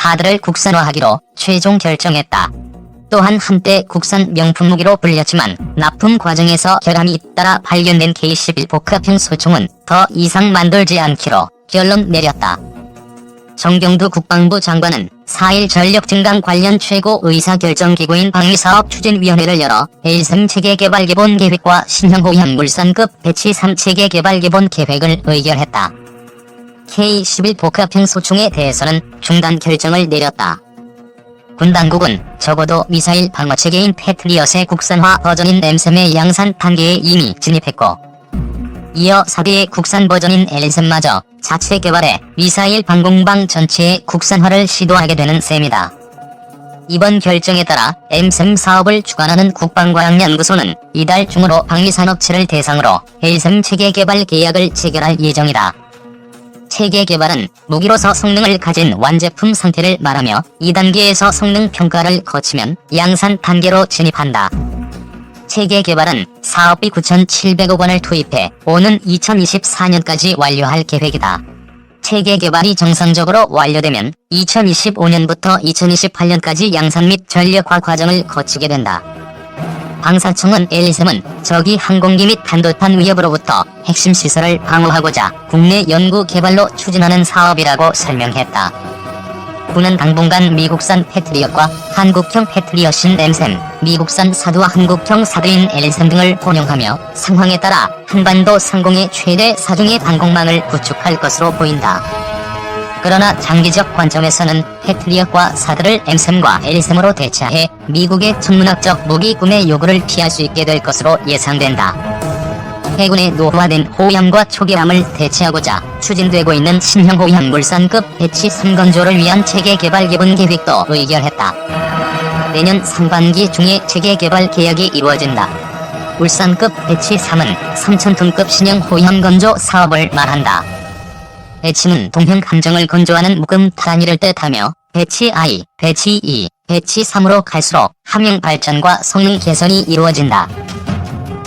사드를 국산화하기로 최종 결정했다. 또한 한때 국산 명품 무기로 불렸지만 납품 과정에서 결함이 잇따라 발견된 K11 복합형 소총은 더 이상 만들지 않기로 결론 내렸다. 정경두 국방부 장관은 4일 전력 증강 관련 최고 의사결정기구인 방위사업추진위원회를 열어 LSM 체계개발 기본 계획과 신형 호위함 물산급 배치 3 체계개발 기본 계획을 의결했다. K11 복합형 소총에 대해서는 중단 결정을 내렸다. 군 당국은 적어도 미사일 방어체계인 패트리엇의 국산화 버전인 M3의 양산 단계에 이미 진입했고, 이어 4대의 국산 버전인 LSM마저 자체 개발해 미사일 방공방 전체의 국산화를 시도하게 되는 셈이다. 이번 결정에 따라 M3 사업을 주관하는 국방과학연구소는 이달 중으로 방위산업체를 대상으로 LSM 체계 개발 계약을 체결할 예정이다. 체계 개발은 무기로서 성능을 가진 완제품 상태를 말하며 2단계에서 성능 평가를 거치면 양산 단계로 진입한다. 체계 개발은 사업비 9,700억 원을 투입해 오는 2024년까지 완료할 계획이다. 체계 개발이 정상적으로 완료되면 2025년부터 2028년까지 양산 및 전력화 과정을 거치게 된다. 방사청은 LSM은 적이 항공기 및 탄도탄 위협으로부터 핵심 시설을 방어하고자 국내 연구 개발로 추진하는 사업이라고 설명했다. 군은 당분간 미국산 패트리엇과 한국형 패트리엇인 M3, 미국산 사드와 한국형 사드인 LSM 등을 혼용하며 상황에 따라 한반도 상공의 최대 사중의 방공망을 구축할 것으로 보인다. 그러나 장기적 관점에서는 패트리엇과 사드를 M3과 LSM으로 대체해 미국의 천문학적 무기 구매 요구를 피할 수 있게 될 것으로 예상된다. 해군의 노후화된 호위함과 초계함을 대체하고자 추진되고 있는 신형 호위함 물산급 배치 3건조를 위한 체계 개발 기본 계획도 의결했다. 내년 상반기 중에 체계 개발 계약이 이루어진다. 물산급 배치 3은 3,000톤급 신형 호위함 건조 사업을 말한다. 배치는 동형 함정을 건조하는 묵음 단위를 뜻하며 배치 I, 배치 2, 배치 3으로 갈수록 함형 발전과 성능 개선이 이루어진다.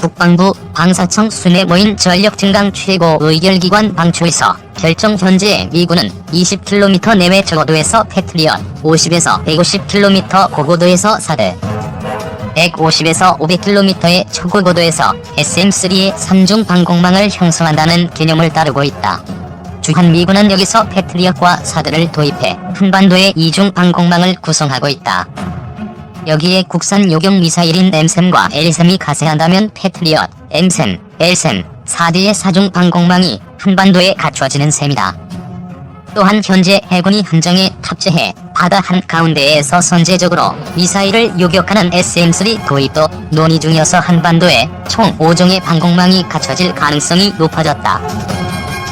국방부 방사청 순회 모인 전력 증강 최고 의결기관 방초에서 결정 현재 미군은 20km 내외 저고도에서 패트리엇, 50에서 150km 고고도에서 사드, 150에서 500km의 초고고도에서 SM3의 3중 방공망을 형성한다는 개념을 따르고 있다. 주한미군은 여기서 패트리엇과 사드를 도입해 한반도의 2중 방공망을 구성하고 있다. 여기에 국산 요격 미사일인 M3과 LSM이 가세한다면 패트리엇, M3, LSM, 4대의 4중 방공망이 한반도에 갖춰지는 셈이다. 또한 현재 해군이 함정에 탑재해 바다 한가운데에서 선제적으로 미사일을 요격하는 SM3 도입도 논의 중이어서 한반도에 총 5종의 방공망이 갖춰질 가능성이 높아졌다.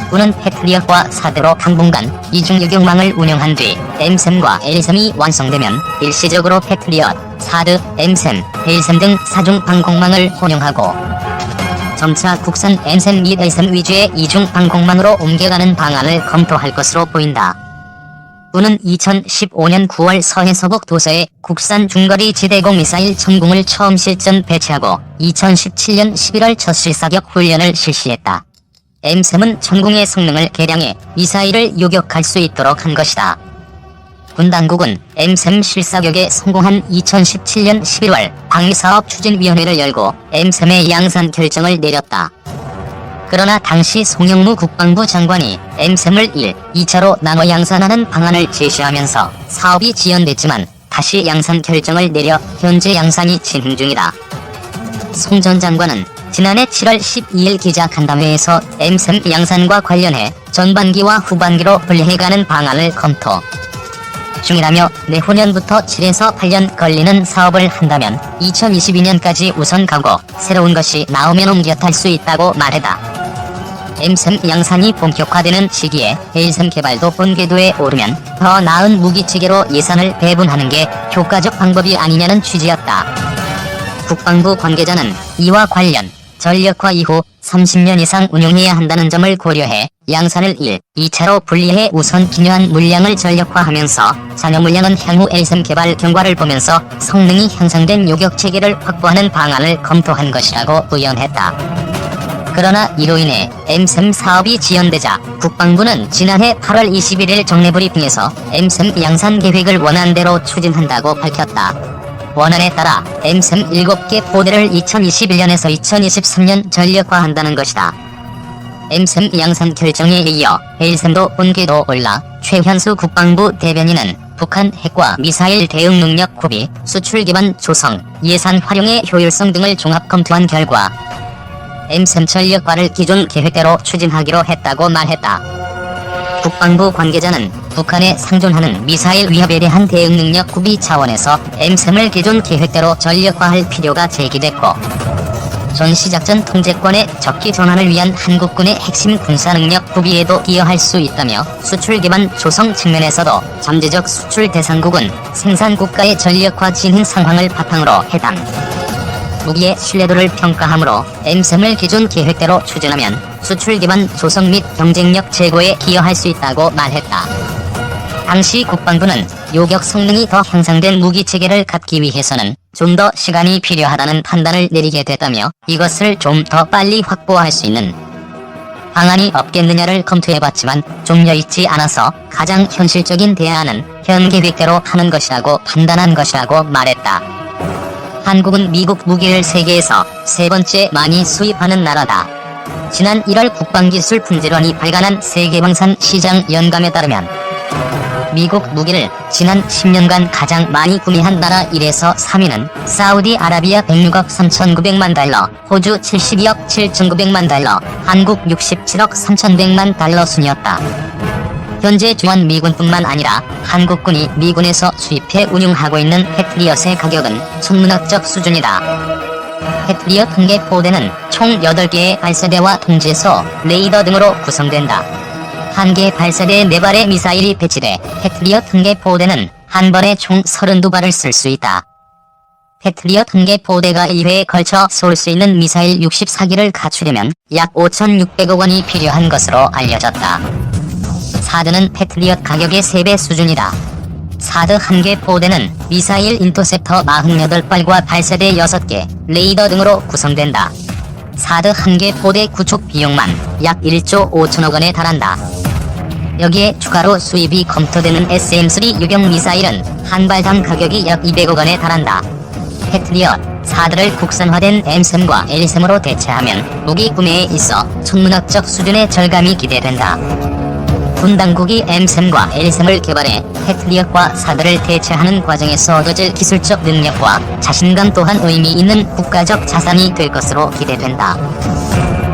군은 패트리엇과 사드로 당분간 2중 요격망을 운영한 뒤 M3과 LSM이 완성되면 일시적으로 패트리엇, 사드, M3, LSM 등 4중 방공망을 혼용하고 점차 국산 M3 및 LSM 위주의 2중 방공망으로 옮겨가는 방안을 검토할 것으로 보인다. 군은 2015년 9월 서해 서북 도서에 국산 중거리 지대공 미사일 천궁을 처음 실전 배치하고 2017년 11월 첫 실사격 훈련을 실시했다. M3은 천궁의 성능을 개량해 미사일을 요격할 수 있도록 한 것이다. 군 당국은 M3 실사격에 성공한 2017년 11월 방위사업추진위원회를 열고 M3의 양산 결정을 내렸다. 그러나 당시 송영무 국방부 장관이 M3을 1, 2차로 나눠 양산하는 방안을 제시하면서 사업이 지연됐지만 다시 양산 결정을 내려 현재 양산이 진행 중이다. 송 전 장관은 지난해 7월 12일 기자간담회에서 M3 양산과 관련해 전반기와 후반기로 분리해가는 방안을 검토 중이라며 내후년부터 7에서 8년 걸리는 사업을 한다면 2022년까지 우선 가고 새로운 것이 나오면 옮겨 탈 수 있다고 말했다. M3 양산이 본격화되는 시기에 LSM 개발도 본궤도에 오르면 더 나은 무기체계로 예산을 배분하는 게 효과적 방법이 아니냐는 취지였다. 국방부 관계자는 이와 관련 전력화 이후 30년 이상 운용해야 한다는 점을 고려해 양산을 1, 2차로 분리해 우선 기여한 물량을 전력화하면서 잔여 물량은 향후 LSM 개발 경과를 보면서 성능이 향상된 요격체계를 확보하는 방안을 검토한 것이라고 부연했다. 그러나 이로 인해 엠셈 사업이 지연되자 국방부는 지난해 8월 21일 정례 브리핑에서 엠셈 양산 계획을 원안대로 추진한다고 밝혔다. 원안에 따라 엠셈 7개 포대를 2021년에서 2023년 전력화한다는 것이다. 엠셈 양산 결정에 이어 헬셈도 본궤도 올라 최현수 국방부 대변인은 북한 핵과 미사일 대응 능력 구비, 수출 기반 조성, 예산 활용의 효율성 등을 종합 검토한 결과 엠셈 전력화를 기존 계획대로 추진하기로 했다고 말했다. 국방부 관계자는 북한에 상존하는 미사일 위협에 대한 대응 능력 구비 차원에서 엠셈을 기존 계획대로 전력화할 필요가 제기됐고 전시작전 통제권의 적기 전환을 위한 한국군의 핵심 군사능력 구비에도 기여할 수 있다며 수출 기반 조성 측면에서도 잠재적 수출 대상국은 생산국가의 전력화 진행 상황을 바탕으로 해당 무기의 신뢰도를 평가하므로 엠셈을 기존 계획대로 추진하면 수출 기반 조성 및 경쟁력 제고에 기여할 수 있다고 말했다. 당시 국방부는 요격 성능이 더 향상된 무기체계를 갖기 위해서는 좀 더 시간이 필요하다는 판단을 내리게 됐다며 이것을 좀 더 빨리 확보할 수 있는 방안이 없겠느냐를 검토해봤지만 좀 여의치 않아서 가장 현실적인 대안은 현 계획대로 하는 것이라고 판단한 것이라고 말했다. 한국은 미국 무기를 세계에서 세 번째 많이 수입하는 나라다. 지난 1월 국방기술 품질원이 발간한 세계방산 시장 연감에 따르면 미국 무기를 지난 10년간 가장 많이 구매한 나라 1에서 3위는 사우디아라비아 106억 3,900만 달러, 호주 72억 7,900만 달러, 한국 67억 3,100만 달러 순이었다. 현재 주한 미군뿐만 아니라 한국군이 미군에서 수입해 운용하고 있는 패트리엇의 가격은 천문학적 수준이다. 패트리엇 한 개 포대는 총 8개의 발사대와 통제소, 레이더 등으로 구성된다. 한 개 발사대에 4발의 미사일이 배치돼 패트리엇 한 개 포대는 한 번에 총 32발을 쓸 수 있다. 패트리엇 한 개 포대가 1회에 걸쳐 쏠 수 있는 미사일 64기를 갖추려면 약 5,600억 원이 필요한 것으로 알려졌다. 사드는 패트리엇 가격의 3배 수준이다. 사드 한 개 포대는 미사일 인터셉터 48발과 발사대 6개, 레이더 등으로 구성된다. 사드 한 개 포대 구축 비용만 약 1조 5천억 원에 달한다. 여기에 추가로 수입이 검토되는 SM-3 유경 미사일은 한 발당 가격이 약 200억 원에 달한다. 패트리엇, 사드를 국산화된 엠셈과 엘셈으로 대체하면 무기 구매에 있어 천문학적 수준의 절감이 기대된다. 군 당국이 엠셈과 엘셈을 개발해 패트리엇과 사드를 대체하는 과정에서 얻어질 기술적 능력과 자신감 또한 의미 있는 국가적 자산이 될 것으로 기대된다.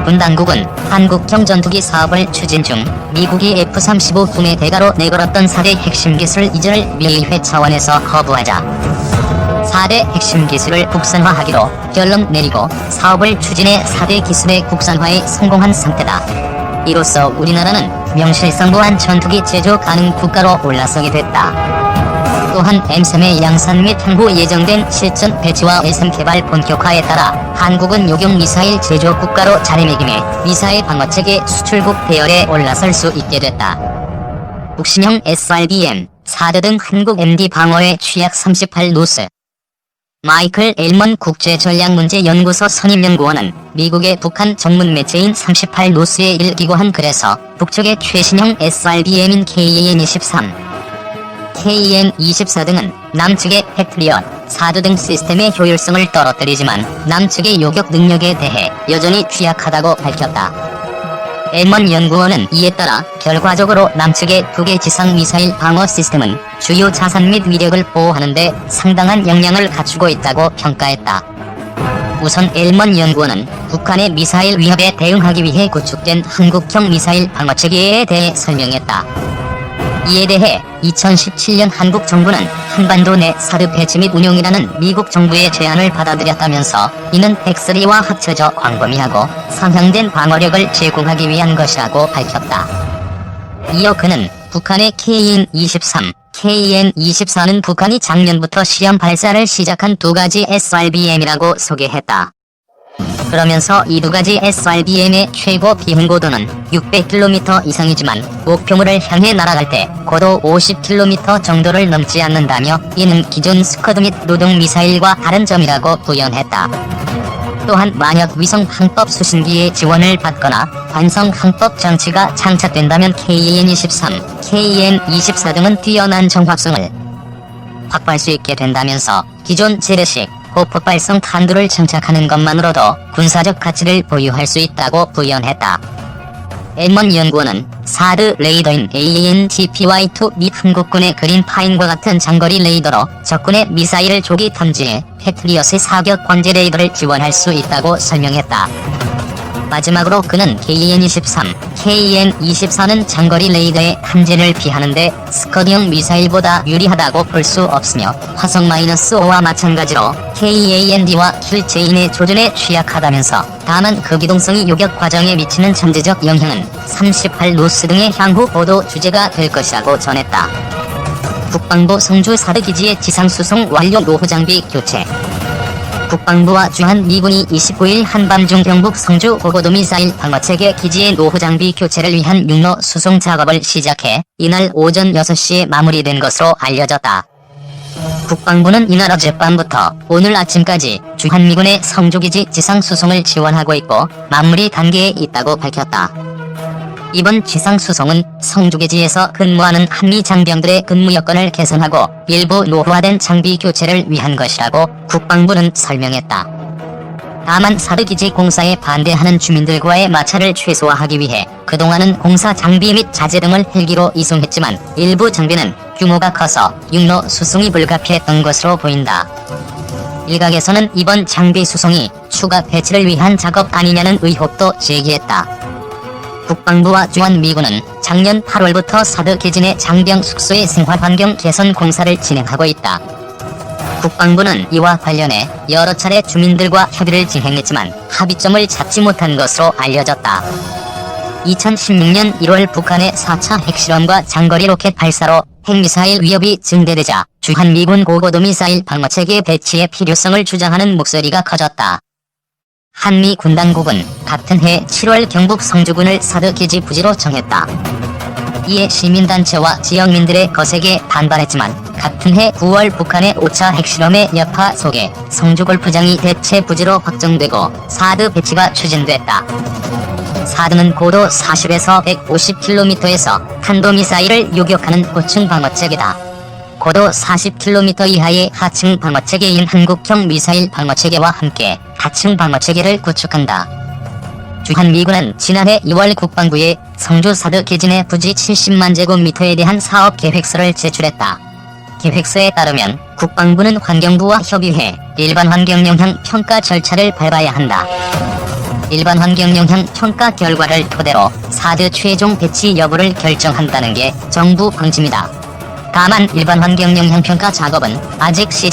군 당국은 한국형 전투기 사업을 추진 중 미국이 F-35 구매 대가로 내걸었던 4대 핵심 기술 이전을 미의회 차원에서 거부하자 4대 핵심 기술을 국산화하기로 결론 내리고 사업을 추진해 4대 기술의 국산화에 성공한 상태다. 이로써 우리나라는 명실상부한 전투기 제조 가능 국가로 올라서게 됐다. 또한 엠셈의 양산 및 향후 예정된 실전 배치와 엘셈 개발 본격화에 따라 한국은 요격 미사일 제조 국가로 자리매김해 미사일 방어체계 수출국 대열에 올라설 수 있게 됐다. 북신형 SRBM, 사드 등 한국 MD 방어에 취약 38노스. 마이클 엘먼 국제전략문제연구소 선임연구원은 미국의 북한 전문 매체인 38노스에 일기고한 글에서 북측의 최신형 SRBM인 KN-23, KN-24 등은 남측의 패트리엇, 사드 등 시스템의 효율성을 떨어뜨리지만 남측의 요격 능력에 대해 여전히 취약하다고 밝혔다. 엘먼 연구원은 이에 따라 결과적으로 남측의 2개 지상 미사일 방어 시스템은 주요 자산 및 위력을 보호하는 데 상당한 역량을 갖추고 있다고 평가했다. 우선 엘먼 연구원은 북한의 미사일 위협에 대응하기 위해 구축된 한국형 미사일 방어체계에 대해 설명했다. 이에 대해 2017년 한국 정부는 한반도 내 사드 배치 및 운용이라는 미국 정부의 제안을 받아들였다면서 이는 팩3와 합쳐져 광범위하고 상향된 방어력을 제공하기 위한 것이라고 밝혔다. 이어 그는 북한의 KN-23, KN-24는 북한이 작년부터 시험 발사를 시작한 2가지 SRBM이라고 소개했다. 그러면서 이 2가지 SRBM의 최고 비행고도는 600km 이상이지만 목표물을 향해 날아갈 때 고도 50km 정도를 넘지 않는다며 이는 기존 스커드 및 노동 미사일과 다른 점이라고 부연했다. 또한 만약 위성 항법 수신기의 지원을 받거나 관성 항법 장치가 장착된다면 KN-23, KN-24 등은 뛰어난 정확성을 확보할 수 있게 된다면서 기존 재래식 고폭발성 탄두를 장착하는 것만으로도 군사적 가치를 보유할 수 있다고 부연했다. M1 연구원은 사드 레이더인 AAN-TPY-2 및 한국군의 그린파인과 같은 장거리 레이더로 적군의 미사일을 조기 탐지해 패트리엇의 사격 관제 레이더를 지원할 수 있다고 설명했다. 마지막으로 그는 KN-23, KN-24는 장거리 레이더의 탐지를 피하는데 스커드형 미사일보다 유리하다고 볼 수 없으며 화성-5와 마찬가지로 KAND와 킬체인의 조준에 취약하다면서 다만 그 기동성이 요격 과정에 미치는 잠재적 영향은 38노스 등의 향후 보도 주제가 될 것이라고 전했다. 국방부 성주 사드기지의 지상수송 완료 노후 장비 교체. 국방부와 주한미군이 29일 한밤중 경북 성주 고고도 미사일 방어체계 기지의 노후 장비 교체를 위한 육로 수송 작업을 시작해 이날 오전 6시에 마무리된 것으로 알려졌다. 국방부는 이날 어젯밤부터 오늘 아침까지 주한미군의 성주기지 지상수송을 지원하고 있고 마무리 단계에 있다고 밝혔다. 이번 지상수송은 성주기지에서 근무하는 한미 장병들의 근무 여건을 개선하고 일부 노후화된 장비 교체를 위한 것이라고 국방부는 설명했다. 다만 사드기지 공사에 반대하는 주민들과의 마찰을 최소화하기 위해 그동안은 공사 장비 및 자재 등을 헬기로 이송했지만 일부 장비는 규모가 커서 육로 수송이 불가피했던 것으로 보인다. 일각에서는 이번 장비 수송이 추가 배치를 위한 작업 아니냐는 의혹도 제기했다. 국방부와 주한미군은 작년 8월부터 사드기지 내 장병 숙소의 생활환경 개선 공사를 진행하고 있다. 국방부는 이와 관련해 여러 차례 주민들과 협의를 진행했지만 합의점을 찾지 못한 것으로 알려졌다. 2016년 1월 북한의 4차 핵실험과 장거리 로켓 발사로 핵미사일 위협이 증대되자 주한미군 고고도 미사일 방어체계 배치의 필요성을 주장하는 목소리가 커졌다. 한미 군당국은 같은 해 7월 경북 성주군을 사드기지 부지로 정했다. 이에 시민단체와 지역민들의 거세게 반발했지만 같은 해 9월 북한의 5차 핵실험의 여파 속에 성주골프장이 대체 부지로 확정되고 사드 배치가 추진됐다. 사드는 고도 40에서 150km에서 탄도미사일을 요격하는 고층 방어체계다. 고도 40km 이하의 하층 방어체계인 한국형 미사일 방어체계와 함께 하층 방어체계를 구축한다. 주한미군은 지난해 2월 국방부에 성주 사드기지 내 부지 70만 제곱미터에 대한 사업 계획서를 제출했다. 계획서에 따르면 국방부는 환경부와 협의해 일반 환경영향 평가 절차를 밟아야 한다. 일반 환경영향 평가 결과를 토대로 사드 최종 배치 여부를 결정한다는 게 정부 방침이다. 다만 일반 환경영향 평가 작업은 아직 시작